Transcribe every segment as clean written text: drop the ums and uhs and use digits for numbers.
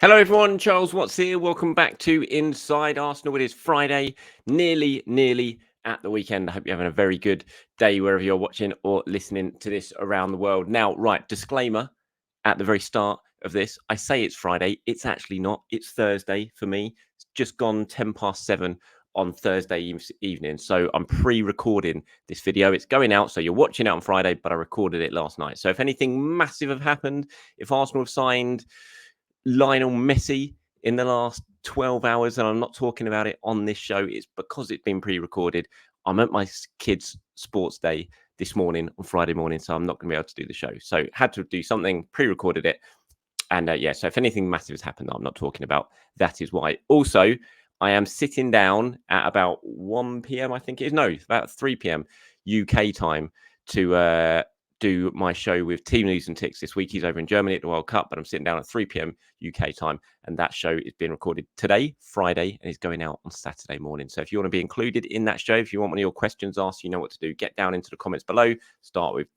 Hello, everyone. Charles Watts here. Welcome back to Inside Arsenal. It is Friday, nearly at the weekend. I hope you're having a very good day wherever you're watching or listening to this around the world. Now, right, disclaimer at the very start of this. I say it's Friday. It's actually not. It's Thursday for me. It's just gone 7:10 on Thursday evening. So I'm pre-recording this video. It's going out. So you're watching it on Friday, but I recorded it last night. So if anything massive have happened, if Arsenal have signed Lionel Messi in the last 12 hours, and I'm not talking about it on this show, it's because it's been pre-recorded. I'm at my kids' sports day this morning on Friday morning, so I'm not going to be able to do the show. So had to do something, pre-recorded it. And so if anything massive has happened that I'm not talking about, that is why. Also, I am sitting down at about 1 p.m., I think it is. No, about 3 p.m. UK time to do my show with Team News and Ticks this week. He's over in Germany at the World Cup, but I'm sitting down at 3 p.m. UK time, and that show is being recorded today, Friday, and is going out on Saturday morning. So if you want to be included in that show, if you want one of your questions asked, you know what to do. Get down into the comments below. Start with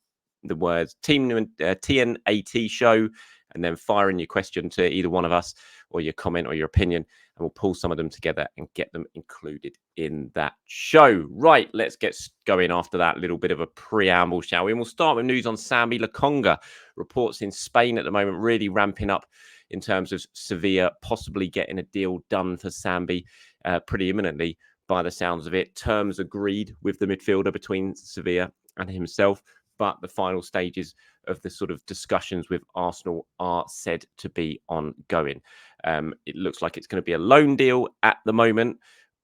the words TNAT show, and then fire in your question to either one of us or your comment or your opinion, and we'll pull some of them together and get them included in that show. Right, let's get going after that little bit of a preamble, shall we? And we'll start with news on Sambi Lokonga. Reports in Spain at the moment really ramping up in terms of Sevilla possibly getting a deal done for Sambi pretty imminently by the sounds of it. Terms agreed with the midfielder between Sevilla and himself, but the final stages of the sort of discussions with Arsenal are said to be ongoing. It looks like it's going to be a loan deal at the moment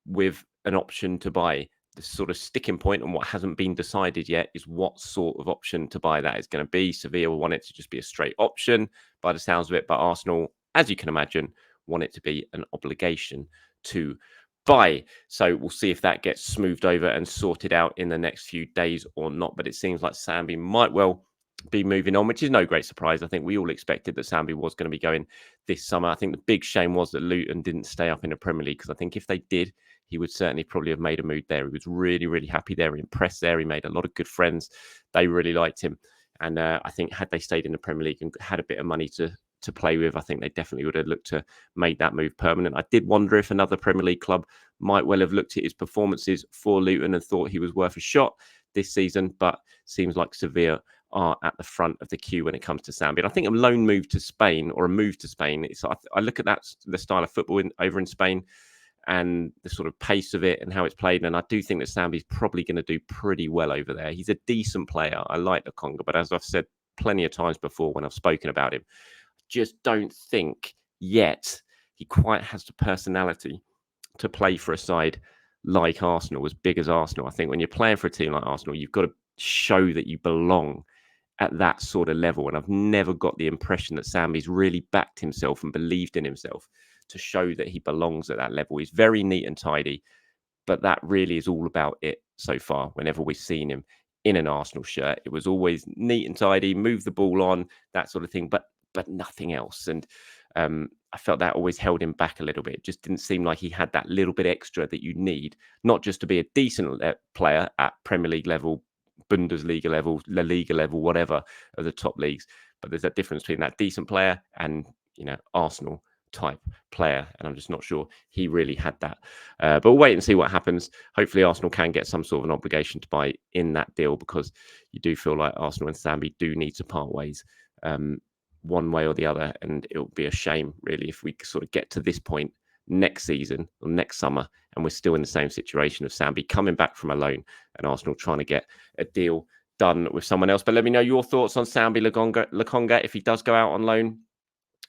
with an option to buy. The sort of sticking point and what hasn't been decided yet is what sort of option to buy that is going to be. Sevilla will want it to just be a straight option by the sounds of it, but Arsenal, as you can imagine, want it to be an obligation to buy. So we'll see if that gets smoothed over and sorted out in the next few days or not. But it seems like Sambi might well be moving on, which is no great surprise. I think we all expected that Sambi was going to be going this summer. I think the big shame was that Luton didn't stay up in the Premier League, because I think if they did, he would certainly probably have made a move there. He was really, really happy there. He impressed there. He made a lot of good friends. They really liked him. And I think had they stayed in the Premier League and had a bit of money to play with, I think they definitely would have looked to make that move permanent. I did wonder if another Premier League club might well have looked at his performances for Luton and thought he was worth a shot this season, but seems like Sevilla are at the front of the queue when it comes to Sambi. And I think a loan move to Spain, or a move to Spain, I look at that, the style of football over in Spain and the sort of pace of it and how it's played. And I do think that Sambi's probably going to do pretty well over there. He's a decent player. I like Lokonga, but as I've said plenty of times before when I've spoken about him, just don't think yet he quite has the personality to play for a side like Arsenal, as big as Arsenal. I think when you're playing for a team like Arsenal, you've got to show that you belong at that sort of level. And I've never got the impression that Sambi's really backed himself and believed in himself to show that he belongs at that level. He's very neat and tidy, but that really is all about it so far. Whenever we've seen him in an Arsenal shirt, it was always neat and tidy, move the ball on, that sort of thing, but nothing else. And I felt that always held him back a little bit. It just didn't seem like he had that little bit extra that you need, not just to be a decent player at Premier League level, Bundesliga level, La Liga level, whatever, of the top leagues. But there's a difference between that decent player and, Arsenal type player. And I'm just not sure he really had that. But we'll wait and see what happens. Hopefully Arsenal can get some sort of an obligation to buy in that deal, because you do feel like Arsenal and Sambi do need to part ways one way or the other. And it will be a shame, really, if we sort of get to this point next season or next summer and we're still in the same situation of Sambi coming back from a loan and Arsenal trying to get a deal done with someone else. But let me know your thoughts on Sambi Lokonga if he does go out on loan.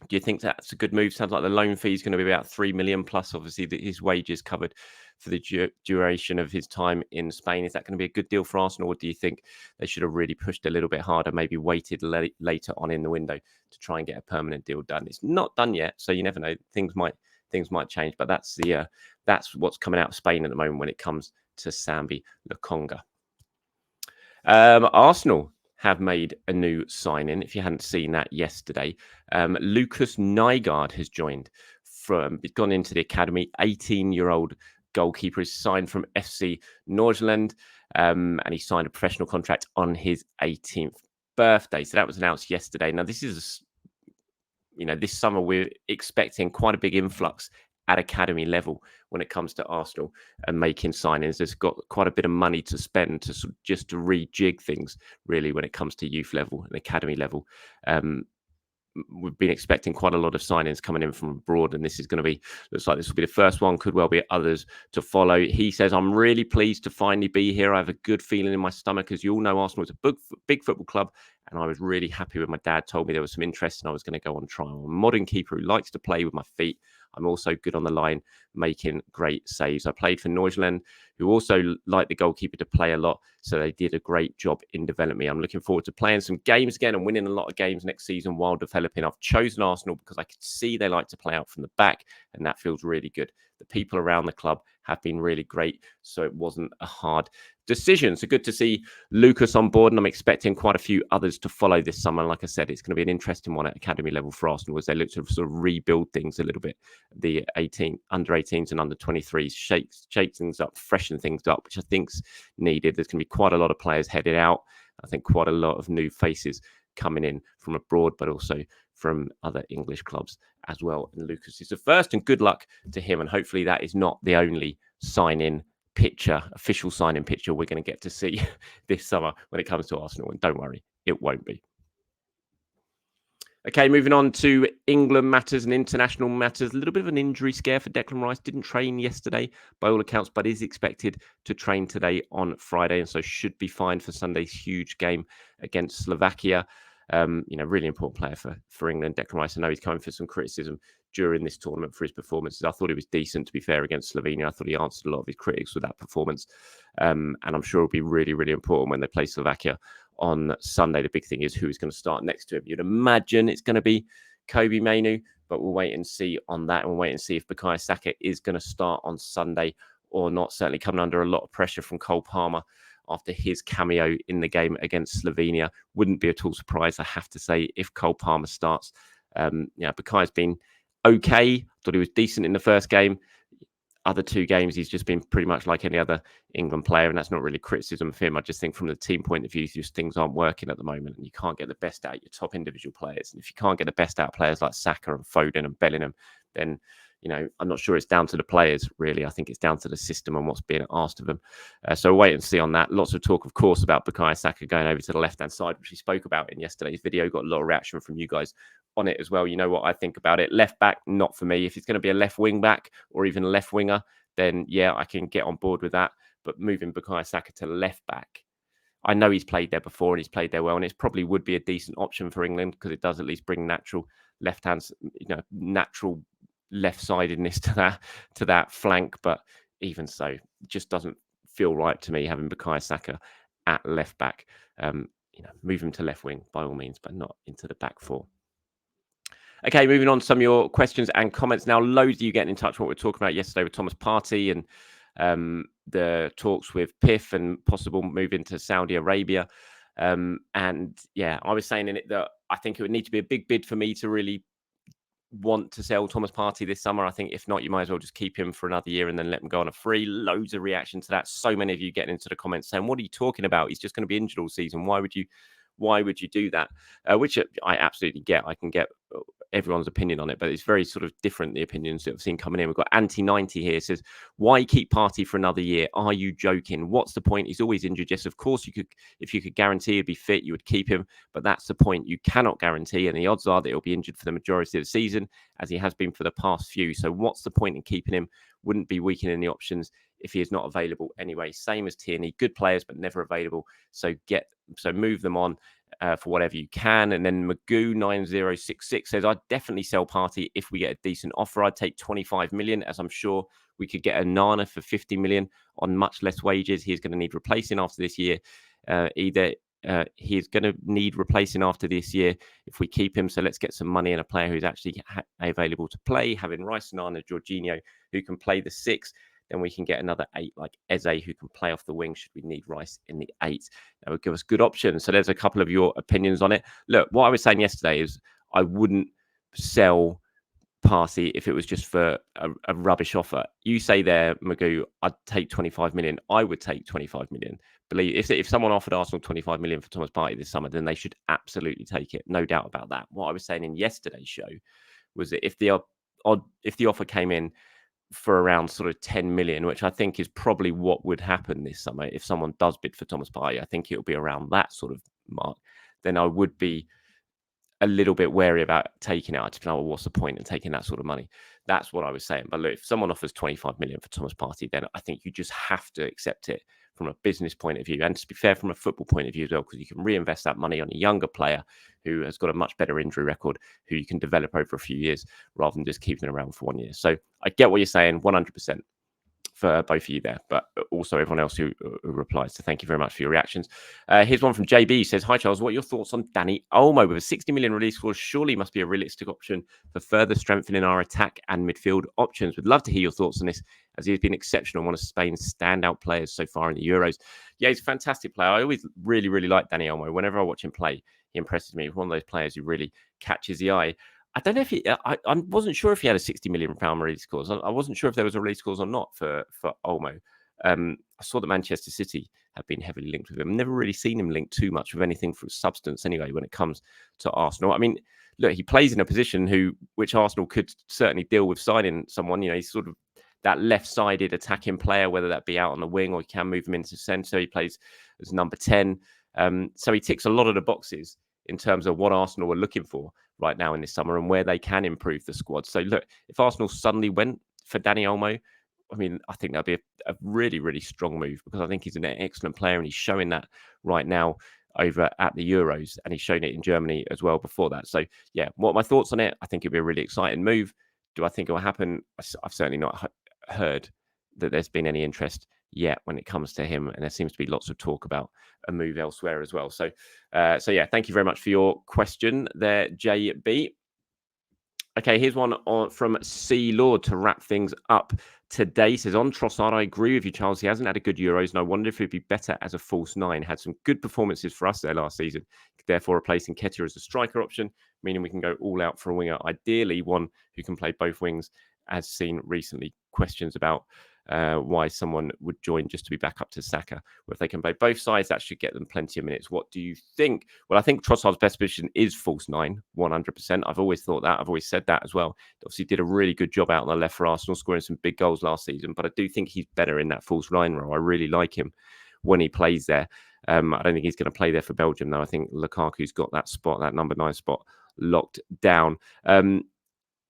Do you think that's a good move? Sounds like the loan fee is going to be about 3 million plus, obviously, his wages covered for the duration of his time in Spain. Is that going to be a good deal for Arsenal, or do you think they should have really pushed a little bit harder, maybe waited later on in the window to try and get a permanent deal done? It's not done yet, so you never know. Things might change, but that's what's coming out of Spain at the moment when it comes to Sambi Lokonga. Arsenal have made a new signing. If you hadn't seen that yesterday, Lucas Nygaard has he's gone into the academy. 18-year-old goalkeeper is signed from FC Nordsjælland, and he signed a professional contract on his 18th birthday. So that was announced yesterday. Now, this is this summer we're expecting quite a big influx at academy level when it comes to Arsenal and making signings. There's got quite a bit of money to spend to just to rejig things really when it comes to youth level and academy level. We've been expecting quite a lot of signings coming in from abroad, and looks like this will be the first one, could well be others to follow. He says, I'm really pleased to finally be here. I have a good feeling in my stomach. As you all know, Arsenal is a big football club, and I was really happy when my dad told me there was some interest and I was going to go on trial. I'm a modern keeper who likes to play with my feet. I'm also good on the line, making great saves. I played for Norgeland, who also like the goalkeeper to play a lot, so they did a great job in developing me. I'm looking forward to playing some games again and winning a lot of games next season while developing. I've chosen Arsenal because I could see they like to play out from the back, and that feels really good. The people around the club have been really great, so it wasn't a hard decision. So good to see Lucas on board, and I'm expecting quite a few others to follow this summer. Like I said, it's going to be an interesting one at academy level for Arsenal as they look to sort of rebuild things a little bit. The under 18s and under 23s, shake things up, freshen things up, which I think's needed. There's going to be quite a lot of players headed out. I think quite a lot of new faces coming in from abroad, but also from other English clubs as well. And Lucas is the first, and good luck to him. And hopefully that is not the only official sign-in picture we're going to get to see this summer when it comes to Arsenal. And don't worry, it won't be. Okay, moving on to England matters and international matters. A little bit of an injury scare for Declan Rice. Didn't train yesterday by all accounts, but is expected to train today on Friday, and so should be fine for Sunday's huge game against Slovakia. Really important player for England, Declan Rice. I know he's coming for some criticism during this tournament for his performances. I thought he was decent, to be fair, against Slovenia. I thought he answered a lot of his critics with that performance. And I'm sure it'll be really, really important when they play Slovakia on Sunday. The big thing is who is going to start next to him. You'd imagine it's going to be Kobe Mainoo, but we'll wait and see on that. And we'll wait and see if Bukayo Saka is going to start on Sunday or not. Certainly coming under a lot of pressure from Cole Palmer after his cameo in the game against Slovenia. Wouldn't be at all surprised, I have to say, if Cole Palmer starts. Bukayo's been okay. Thought he was decent in the first game. Other two games, he's just been pretty much like any other England player, and that's not really criticism of him. I just think from the team point of view, just things aren't working at the moment, and you can't get the best out of your top individual players. And if you can't get the best out of players like Saka and Foden and Bellingham, then I'm not sure it's down to the players, really. I think it's down to the system and what's being asked of them. So wait and see on that. Lots of talk, of course, about Bukayo Saka going over to the left-hand side, which he spoke about in yesterday's video. Got a lot of reaction from you guys on it as well. You know what I think about it. Left back, not for me. If it's going to be a left wing back or even a left winger, then yeah, I can get on board with that. But moving Bukayo Saka to left back, I know he's played there before and he's played there well, and it probably would be a decent option for England because it does at least bring natural natural left-sidedness to that flank. But even so, it just doesn't feel right to me having Bukayo Saka at left back. Move him to left wing by all means, but not into the back four. Okay, moving on to some of your questions and comments now. Loads of you getting in touch with what we were talking about yesterday with Thomas Partey and the talks with PIF and possible move into Saudi Arabia. And yeah, I was saying in it that I think it would need to be a big bid for me to really want to sell Thomas Partey this summer. I think if not, you might as well just keep him for another year and then let him go on a free. Loads of reaction to that. So many of you getting into the comments saying, what are you talking about? He's just going to be injured all season. Why would you do that? Which I absolutely get. I can get everyone's opinion on it, but it's very sort of different, the opinions that I've seen coming in. We've got Anti90 here, says, why keep Partey for another year? Are you joking? What's the point? He's always injured. Yes, of course you could, if you could guarantee he'd be fit, you would keep him, but that's the point. You cannot guarantee, and the odds are that he'll be injured for the majority of the season, as he has been for the past few. So what's the point in keeping him? Wouldn't be weakening the options if he is not available anyway. Same as Tierney, good players, but never available. So move them on. For whatever you can. And then Magoo9066 says, I'd definitely sell Partey if we get a decent offer. I'd take 25 million, as I'm sure we could get a Nana for 50 million on much less wages. He's going to need replacing after this year. He's going to need replacing after this year if we keep him. So let's get some money and a player who's actually available to play. Having Rice, Nana, Jorginho, who can play the 6. Then we can get another 8 like Eze, who can play off the wing should we need Rice in the 8. That would give us good options. So there's a couple of your opinions on it. Look, what I was saying yesterday is I wouldn't sell Partey if it was just for a rubbish offer. You say there, Magoo, I'd take 25 million. I would take 25 million. Believe if someone offered Arsenal 25 million for Thomas Partey this summer, then they should absolutely take it. No doubt about that. What I was saying in yesterday's show was that if the offer came in for around sort of 10 million, which I think is probably what would happen this summer if someone does bid for Thomas Partey, I think it'll be around that sort of mark, then I would be a little bit wary about taking it. I just know, well, what's the point in taking that sort of money? That's what I was saying. But look, if someone offers 25 million for Thomas Partey, then I think you just have to accept it from a business point of view. And to be fair, from a football point of view as well, because you can reinvest that money on a younger player who has got a much better injury record, who you can develop over a few years rather than just keeping around for 1 year. So I get what you're saying, 100%. For both of you there, but also everyone else who replies. So thank you very much for your reactions. Here's one from JB. He says, hi, Charles. What are your thoughts on Dani Olmo? With a 60 million release clause, surely must be a realistic option for further strengthening our attack and midfield options. Would love to hear your thoughts on this, as he has been exceptional, one of Spain's standout players so far in the Euros. Yeah, he's a fantastic player. I always really, really like Dani Olmo. Whenever I watch him play, he impresses me. He's one of those players who really catches the eye. I don't know if I wasn't sure if he had a £60 million release clause. I wasn't sure if there was a release clause or not for Olmo. I saw that Manchester City have been heavily linked with him. Never really seen him linked too much with anything from substance anyway when it comes to Arsenal. I mean, look, he plays in a position which Arsenal could certainly deal with signing someone. You know, he's sort of that left-sided attacking player, whether that be out on the wing or you can move him into centre. He plays as number 10. So he ticks a lot of the boxes in terms of what Arsenal were looking for right now in this summer and where they can improve the squad. So look, if Arsenal suddenly went for Dani Olmo, I mean, I think that'd be a really, really strong move, because I think he's an excellent player and he's showing that right now over at the Euros, and he's shown it in Germany as well before that. So yeah, what are my thoughts on it? I think it'd be a really exciting move. Do I think it will happen? I've certainly not heard that there's been any interest yet when it comes to him, and there seems to be lots of talk about a move elsewhere as well. So yeah, thank you very much for your question there, JB. Okay, here's one from C Lord to wrap things up today. He says, on Trossard, I agree with you, Charles. He hasn't had a good Euros, and I wonder if he'd be better as a false nine. Had some good performances for us there last season, therefore replacing Ketia as a striker option, meaning we can go all out for a winger. Ideally, one who can play both wings, as seen recently. Questions about why someone would join just to be back up to Saka. Well, if they can play both sides, that should get them plenty of minutes. What do you think? Well, I think Trossard's best position is false nine, 100%. I've always thought that. I've always said that as well. Obviously, did a really good job out on the left for Arsenal, scoring some big goals last season. But I do think he's better in that false nine role. I really like him when he plays there. I don't think he's going to play there for Belgium, though. I think Lukaku's got that spot, that number 9 spot, locked down.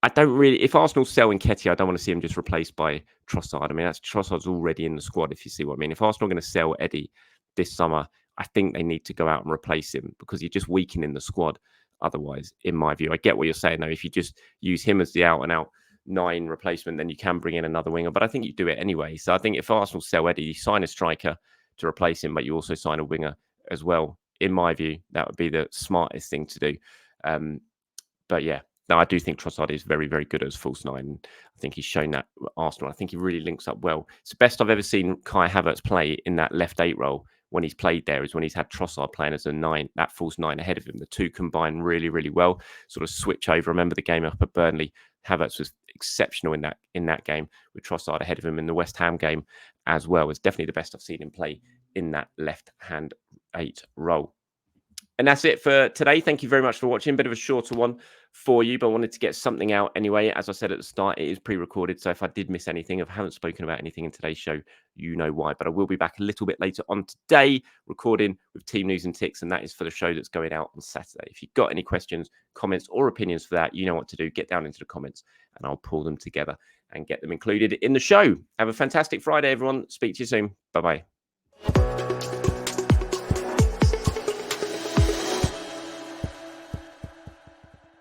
I don't really, if Arsenal sell Nketiah, I don't want to see him just replaced by Trossard. I mean, Trossard's already in the squad, if you see what I mean. If Arsenal are going to sell Eddie this summer, I think they need to go out and replace him, because you're just weakening the squad otherwise, in my view. I get what you're saying, though. If you just use him as the out-and-out 9 replacement, then you can bring in another winger. But I think you do it anyway. So I think if Arsenal sell Eddie, you sign a striker to replace him, but you also sign a winger as well. In my view, that would be the smartest thing to do. But yeah. No, I do think Trossard is very, very good as false 9. I think he's shown that with Arsenal. I think he really links up well. It's the best I've ever seen Kai Havertz play in that left 8 role when he's played there, is when he's had Trossard playing as a 9, that false 9 ahead of him. The two combine really, really well. Sort of switch over. Remember the game up at Burnley? Havertz was exceptional in that game with Trossard ahead of him. In the West Ham game as well, it's definitely the best I've seen him play in that left-hand 8 role. And that's it for today. Thank you very much for watching. Bit of a shorter one for you, but I wanted to get something out anyway. As I said at the start, it is pre-recorded. So if I did miss anything, if I haven't spoken about anything in today's show, you know why. But I will be back a little bit later on today, recording with Team News and Ticks. And that is for the show that's going out on Saturday. If you've got any questions, comments, or opinions for that, you know what to do. Get down into the comments and I'll pull them together and get them included in the show. Have a fantastic Friday, everyone. Speak to you soon. Bye-bye.